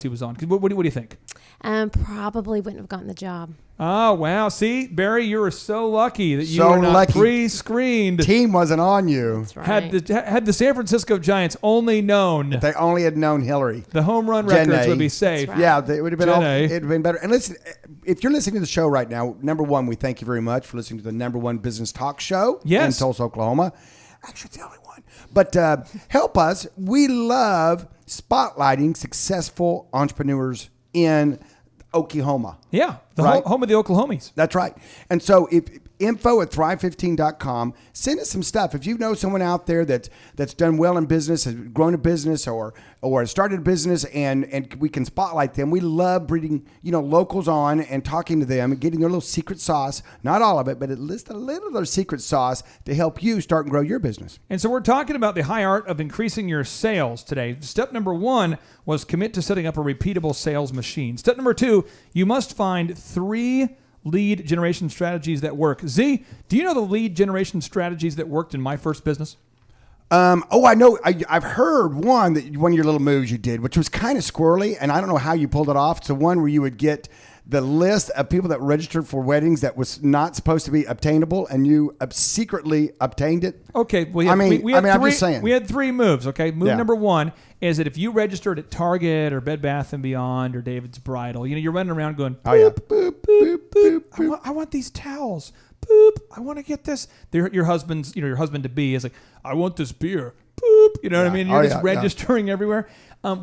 he was on? What do you think? Probably wouldn't have gotten the job. Oh, wow. See, Barry, you were so lucky that you were not pre-screened. Team wasn't on you. That's right. Had the San Francisco Giants only known. If they only had known Hillary. The home run records would be safe. Right. Yeah, it would have been It would have been better. And listen, if you're listening to the show right now, number one, we thank you very much for listening to the number one business talk show in Tulsa, Oklahoma. Actually, it's the only one. But help us. We love spotlighting successful entrepreneurs in Oklahoma. Yeah, the home of the Oklahomies. That's right. And so if info@thrive15.com, send us some stuff. If you know someone out there that's done well in business, has grown a business or has started a business and we can spotlight them. We love bringing, locals on and talking to them and getting their little secret sauce, not all of it, but at least a little of their secret sauce to help you start and grow your business. And so we're talking about the high art of increasing your sales today. Step number 1 was commit to setting up a repeatable sales machine. Step number 2, you must find 3 lead generation strategies that work. Z, do you know the lead generation strategies that worked in my first business? I know. I've heard one of your little moves you did, which was kind of squirrely, and I don't know how you pulled it off. It's the one where you would get the list of people that registered for weddings that was not supposed to be obtainable, and you secretly obtained it. Okay. I'm just saying. We had 3 moves, okay? Move number 1 is that if you registered at Target or Bed Bath & Beyond or David's Bridal, you're running around going, boop, boop, boop, boop. I want these towels. Boop. I want to get this. Your husband's, your husband-to-be is like, I want this beer. Boop. You know what I mean? You're just registering everywhere.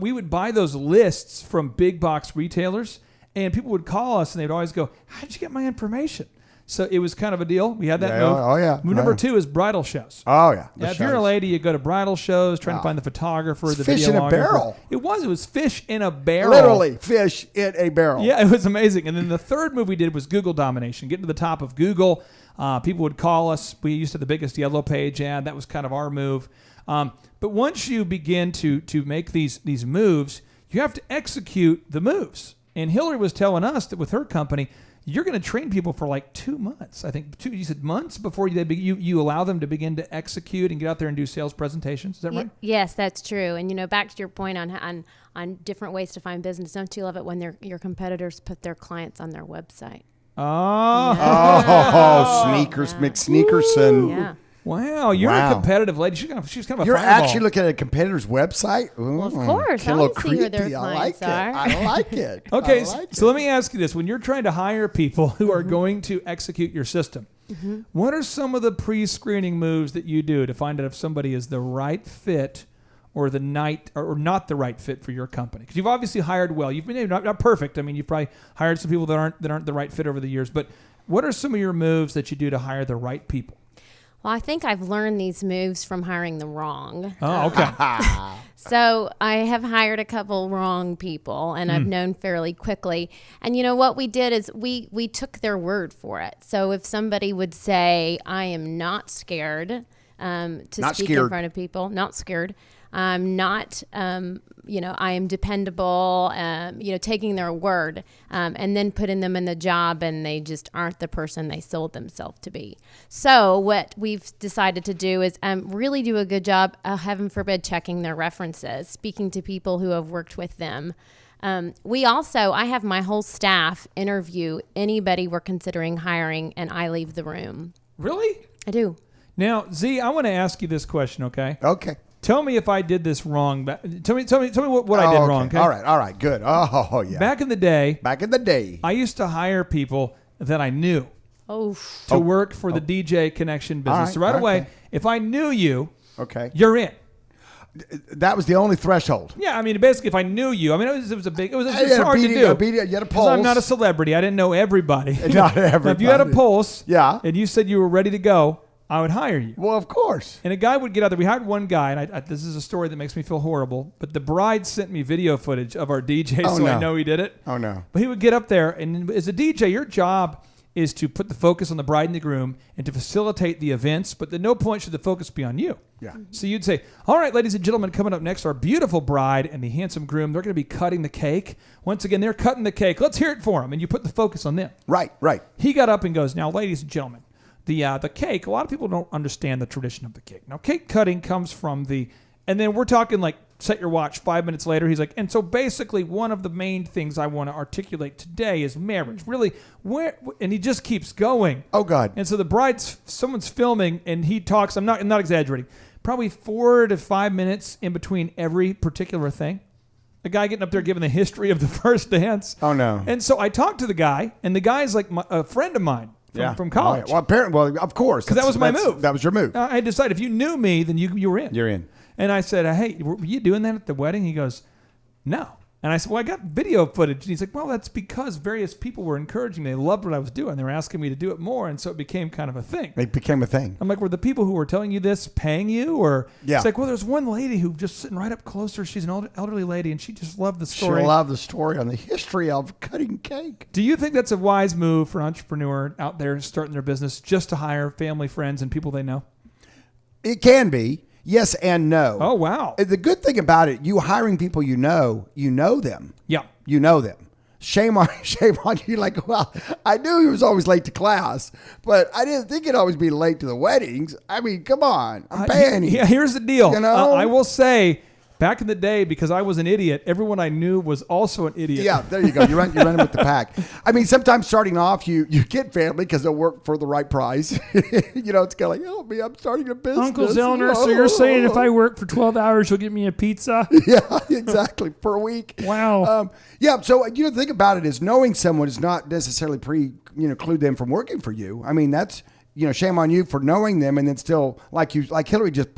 We would buy those lists from big box retailers, and people would call us, and they'd always go, how did you get my information? So it was kind of a deal. We had that move. Oh, yeah. Move number 2 is bridal shows. Oh, yeah. If you're a lady, you go to bridal shows, trying to find the photographer, the videographer. Fish in a barrel. It was fish in a barrel. Literally, fish in a barrel. Yeah, it was amazing. And then the third move we did was Google domination. Getting to the top of Google. People would call us. We used to have the biggest yellow page ad. That was kind of our move. But once you begin to make these moves, you have to execute the moves. And Hillary was telling us that with her company, you're going to train people for like 2 months. I think you said months before you allow them to begin to execute and get out there and do sales presentations. Is that right? Yes, that's true. And back to your point on different ways to find business. Don't you love it when your competitors put their clients on their website? Sneakers, McSneakerson. Yeah. Wow, you're a competitive lady. She's kind of a You're fireball. actually looking at a competitor's website? Ooh, well, of course. I want to see who their clients are. I like it. Okay, so let me ask you this. When you're trying to hire people who are going to execute your system, what are some of the pre-screening moves that you do to find out if somebody is the right fit or not the right fit for your company? Because you've obviously hired well. You've been not perfect. I mean, you've probably hired some people that aren't the right fit over the years. But what are some of your moves that you do to hire the right people? Well, I think I've learned these moves from hiring the wrong. Oh, okay. So I have hired a couple wrong people, and I've known fairly quickly. And what we did is we took their word for it. So if somebody would say, I am not scared to speak in front of people, not scared. I'm not, I am dependable, taking their word and then putting them in the job and they just aren't the person they sold themselves to be. So what we've decided to do is really do a good job, heaven forbid, checking their references, speaking to people who have worked with them. I have my whole staff interview anybody we're considering hiring, and I leave the room. Really? I do. Now, Z, I want to ask you this question, okay? Okay. Tell me if I did this wrong. Tell me what I did wrong. Okay? All right, good. Oh, yeah. Back in the day, I used to hire people that I knew to work for the DJ connection business. So right away, if I knew you, you're in. That was the only threshold. Yeah, I mean, basically, if I knew you, I mean, it was hard to do. You had a pulse. I'm not a celebrity. I didn't know everybody. Not everybody. Now, if you had a pulse, and you said you were ready to go, I would hire you. Well, of course. And a guy would get out there. We hired one guy, and this is a story that makes me feel horrible, but the bride sent me video footage of our DJ, I know he did it. Oh, no. But he would get up there, and as a DJ, your job is to put the focus on the bride and the groom and to facilitate the events, but at no point should the focus be on you. Yeah. So you'd say, all right, ladies and gentlemen, coming up next, our beautiful bride and the handsome groom, they're going to be cutting the cake. Once again, they're cutting the cake. Let's hear it for them. And you put the focus on them. Right. He got up and goes, now, ladies and gentlemen, the cake, a lot of people don't understand the tradition of the cake. Now, cake cutting comes from and then we're talking like set your watch 5 minutes later. He's like, and so basically one of the main things I want to articulate today is marriage. Really, and he just keeps going. Oh, God. And so someone's filming, and he talks, I'm not exaggerating, probably 4 to 5 minutes in between every particular thing. The guy getting up there giving the history of the first dance. Oh, no. And so I talked to the guy, and the guy's like a friend of mine from college. Oh, yeah. Well, of course. Because that was my move. That was your move. I decided if you knew me, then you were in. You're in. And I said, hey, were you doing that at the wedding? He goes, no. And I said, well, I got video footage. And he's like, well, that's because various people were encouraging me. They loved what I was doing. They were asking me to do it more. And so it became kind of a thing. It became a thing. I'm like, were the people who were telling you this paying you? Or yeah. It's like, well, there's one lady who just sitting right up closer. She's an elderly lady, and she just loved the story. She loved the story on the history of cutting cake. Do you think that's a wise move for an entrepreneur out there starting their business just to hire family, friends, and people they know? It can be. Yes and no. Oh, wow. The good thing about it, you hiring people you know them. Yeah. You know them. Shame on you. Like, well, I knew he was always late to class, but I didn't think he'd always be late to the weddings. I mean, come on. I'm paying him. Yeah, here's the deal. You know? I will say, back in the day, because I was an idiot, everyone I knew was also an idiot. Yeah, there you go. You're running with the pack. I mean, sometimes starting off, you get family because they'll work for the right price. You know, it's kind of like, help me, I'm starting a business. Uncle Zellner, so you're saying if I work for 12 hours, you'll get me a pizza? Yeah, exactly, per week. Wow. Yeah, so the thing about it is knowing someone is not necessarily preclude them from working for you. I mean, that's, shame on you for knowing them and then still, like Hillary just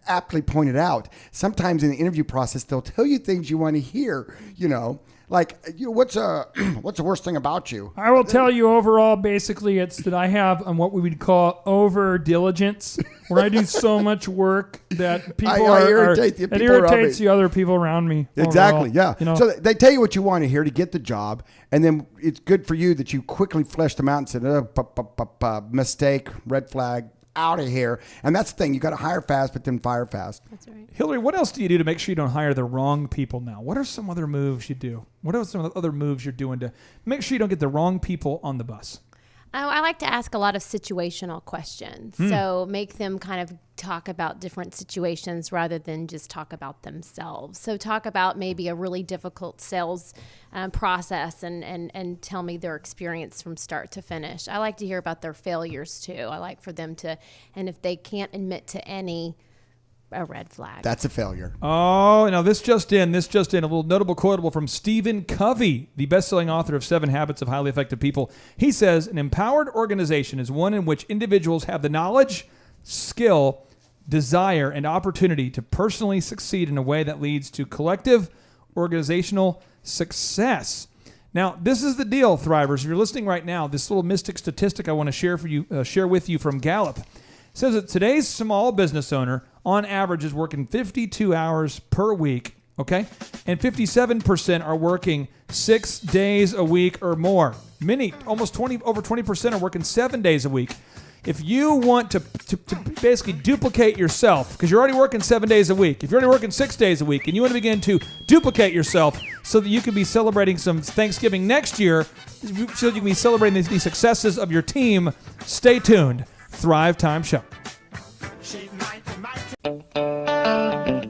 aptly pointed out, sometimes in the interview process they'll tell you things you want to hear. Like, what's the worst thing about you? I will tell you overall, basically, it's that I have what we would call over diligence, where I do so much work that people it irritates the other people around me. Exactly, overall. yeah. So they tell you what you want to hear to get the job, and then it's good for you that you quickly flesh them out and said, mistake, red flag, out of here. And that's the thing. You got to hire fast, but then fire fast. That's right. Hillary, what else do you do to make sure you don't hire the wrong people now? What are some other moves you do? What are some other moves you're doing to make sure you don't get the wrong people on the bus? I like to ask a lot of situational questions. So make them kind of talk about different situations rather than just talk about themselves. So talk about maybe a really difficult sales process and tell me their experience from start to finish. I like to hear about their failures too. I like for them to, and if they can't admit to any, a red flag. That's a failure. Oh, now this just in. A little notable quotable from Stephen Covey, the best-selling author of 7 Habits of Highly Effective People. He says, an empowered organization is one in which individuals have the knowledge, skill, desire, and opportunity to personally succeed in a way that leads to collective organizational success. Now, this is the deal, Thrivers. If you're listening right now, this little mystic statistic I want to share with you from Gallup says that today's small business owner, on average, is working 52 hours per week, okay? And 57% are working 6 days a week or more. Over 20% are working 7 days a week. If you want to basically duplicate yourself, because you're already working 7 days a week, if you're already working 6 days a week, and you want to begin to duplicate yourself so that you can be celebrating some Thanksgiving next year, so you can be celebrating the successes of your team, stay tuned. Thrive Time Show.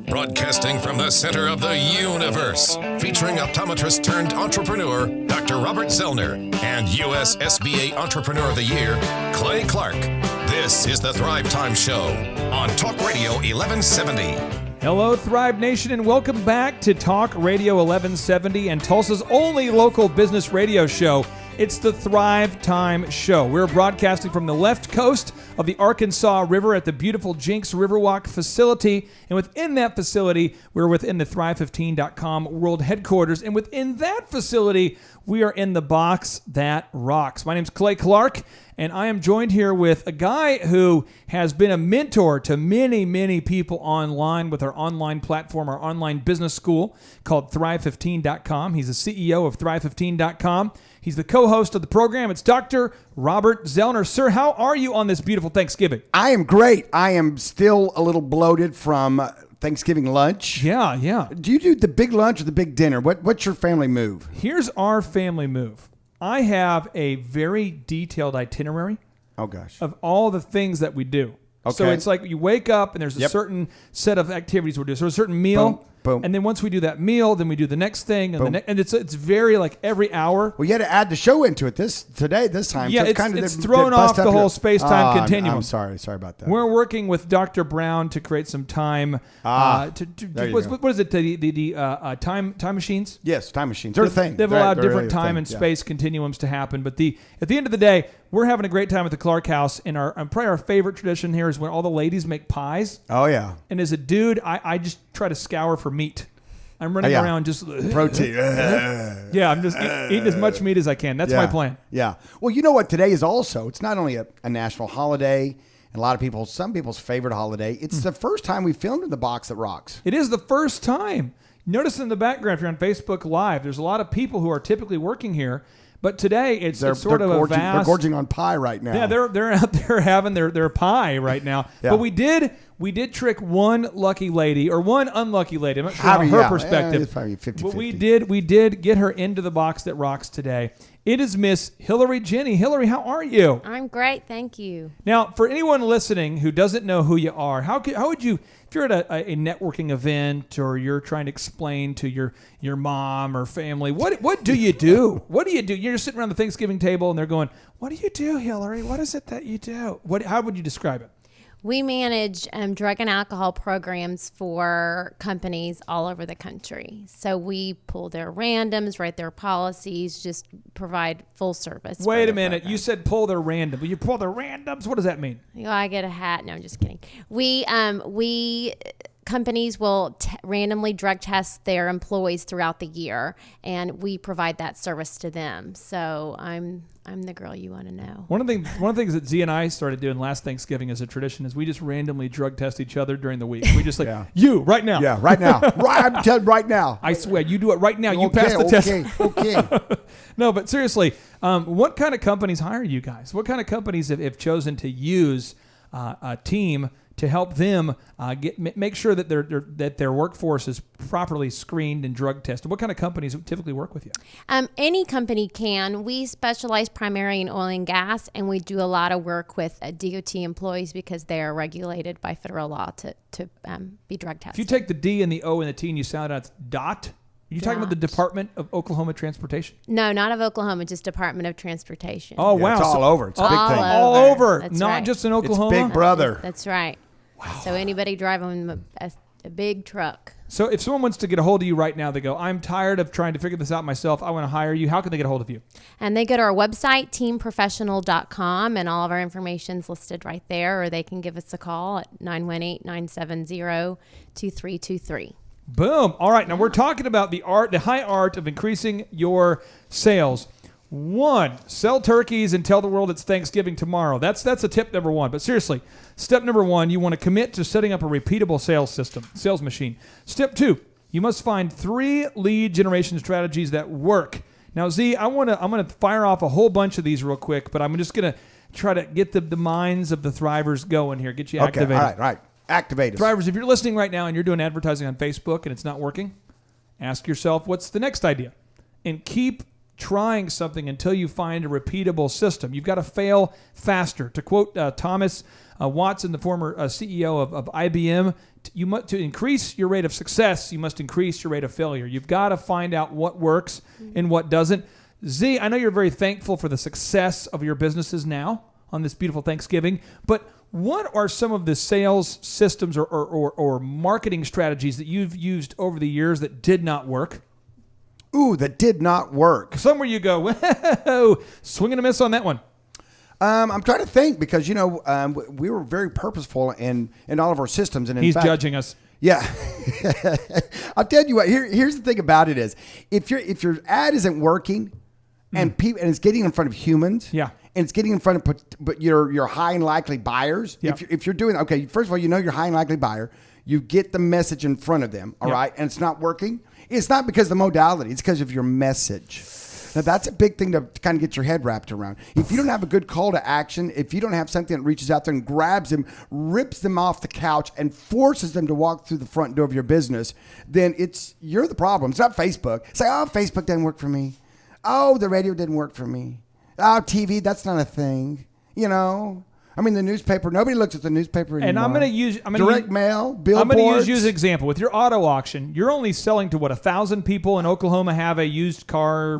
Broadcasting from the center of the universe, featuring optometrist turned entrepreneur, Dr. Robert Zellner, and U.S. SBA Entrepreneur of the Year, Clay Clark. This is the Thrive Time Show on Talk Radio 1170. Hello, Thrive Nation, and welcome back to Talk Radio 1170 and Tulsa's only local business radio show. It's the Thrive Time Show. We're broadcasting from the left coast of the Arkansas River at the beautiful Jinx Riverwalk facility. And within that facility, we're within the Thrive15.com world headquarters. And within that facility, we are in the box that rocks. My name's Clay Clark, and I am joined here with a guy who has been a mentor to many, many people online with our online platform, our online business school called Thrive15.com. He's the CEO of Thrive15.com. He's the co-host of the program. It's Dr. Robert Zellner. Sir, how are you on this beautiful Thanksgiving? I am great. I am still a little bloated from Thanksgiving lunch. Yeah. Do you do the big lunch or the big dinner? What's your family move? Here's our family move. I have a very detailed itinerary of all the things that we do. Okay. So it's like you wake up and there's a certain set of activities we're doing. So a certain meal. Boom. And then once we do that meal, then we do the next thing, and and it's very like every hour. Well, you had to add the show into it this time. Yeah, so it's thrown off the whole space-time continuum. I'm sorry about that. We're working with Dr. Brown to create some time. What is it? The time machines? Yes, time machines. They're a thing. They've allowed different time and space continuums to happen. But at the end of the day, we're having a great time at the Clark House. And probably our favorite tradition here is when all the ladies make pies. Oh, yeah. And as a dude, I just try to scour for meat. I'm running around just... Protein. Yeah, I'm just eating as much meat as I can. That's my plan. Yeah. Well, you know what? Today is also, it's not only a national holiday, and some people's favorite holiday, it's the first time we filmed in the box that rocks. It is the first time. Notice in the background, if you're on Facebook Live, there's a lot of people who are typically working here. But today, it's sort of a vast... They're gorging on pie right now. Yeah, they're out there having their pie right now. Yeah. But we did trick one lucky lady or one unlucky lady. I'm not sure on her perspective. It's probably 50-50. But we did get her into the box that rocks today. It is Miss Hillary Jenny. Hillary, how are you? I'm great, thank you. Now, for anyone listening who doesn't know who you are, how would you... If you're at a networking event or you're trying to explain to your mom or family, what do you do? What do you do? You're just sitting around the Thanksgiving table and they're going, "What do you do, Hillary? What is it that you do?" How would you describe it? We manage drug and alcohol programs for companies all over the country. So we pull their randoms, write their policies, just provide full service. Wait a minute. You said pull their random. You pull their randoms? What does that mean? I get a hat. No, I'm just kidding. Companies will randomly drug test their employees throughout the year, and we provide that service to them. So I'm the girl you want to know. One of the things that Z and I started doing last Thanksgiving as a tradition is we just randomly drug test each other during the week. We just you right now. Yeah, right now. I'm telling you right now. I swear, you do it right now. You pass the test. Okay. No, but seriously, what kind of companies hire you guys? What kind of companies have chosen to use a team to help them make sure that their workforce is properly screened and drug tested? What kind of companies typically work with you? Any company can. We specialize primarily in oil and gas, and we do a lot of work with DOT employees because they are regulated by federal law to be drug tested. If you take the D and the O and the T and you sound out DOT, are you talking about the Department of Oklahoma Transportation? No, not of Oklahoma, just Department of Transportation. Oh, wow. It's all over. It's a big thing. All over. That's not right. just in Oklahoma. It's Big Brother. That's right. Wow. So anybody driving a big truck. So if someone wants to get a hold of you right now, they go, "I'm tired of trying to figure this out myself. I want to hire you." How can they get a hold of you? And they go to our website, teamprofessional.com, and all of our information's listed right there, or they can give us a call at 918-970-2323. Boom. All right. Now we're talking about the high art of increasing your sales. 1, sell turkeys and tell the world it's Thanksgiving tomorrow. That's a tip number 1. But seriously, step number 1, you want to commit to setting up a repeatable sales machine. Step 2, you must find 3 lead generation strategies that work. Now, Z, I'm gonna fire off a whole bunch of these real quick, but I'm just gonna try to get the minds of the Thrivers going here, get you activated. All right. Activate us. Thrivers, if you're listening right now and you're doing advertising on Facebook and it's not working, ask yourself, what's the next idea? And keep trying something until you find a repeatable system. You've got to fail faster. To quote Thomas Watson, the former CEO of IBM, to increase your rate of success, you must increase your rate of failure. You've got to find out what works and what doesn't. Z, I know you're very thankful for the success of your businesses now on this beautiful Thanksgiving, but what are some of the sales systems or marketing strategies that you've used over the years that did not work? Ooh, that did not work. Somewhere you go, whoa, swing and a miss on that one. I'm trying to think because, we were very purposeful in all of our systems. And in He's fact, judging us. Yeah. I'll tell you what, here's the thing about it is if your ad isn't working and it's getting in front of humans. Yeah. And it's getting in front of your high and likely buyers. Yep. If you're doing, okay, first of all, you're high and likely buyer. You get the message in front of them, all right? And it's not working. It's not because of the modality. It's because of your message. Now, that's a big thing to kind of get your head wrapped around. If you don't have a good call to action, if you don't have something that reaches out there and grabs them, rips them off the couch, and forces them to walk through the front door of your business, then you're the problem. It's not Facebook. Say, oh, Facebook didn't work for me. Oh, the radio didn't work for me. Oh, TV, that's not a thing. I mean, the newspaper. Nobody looks at the newspaper anymore. And I'm going to use direct mail, billboards. I'm going to use you as an example. With your auto auction, you're only selling to 1,000 people in Oklahoma have a used car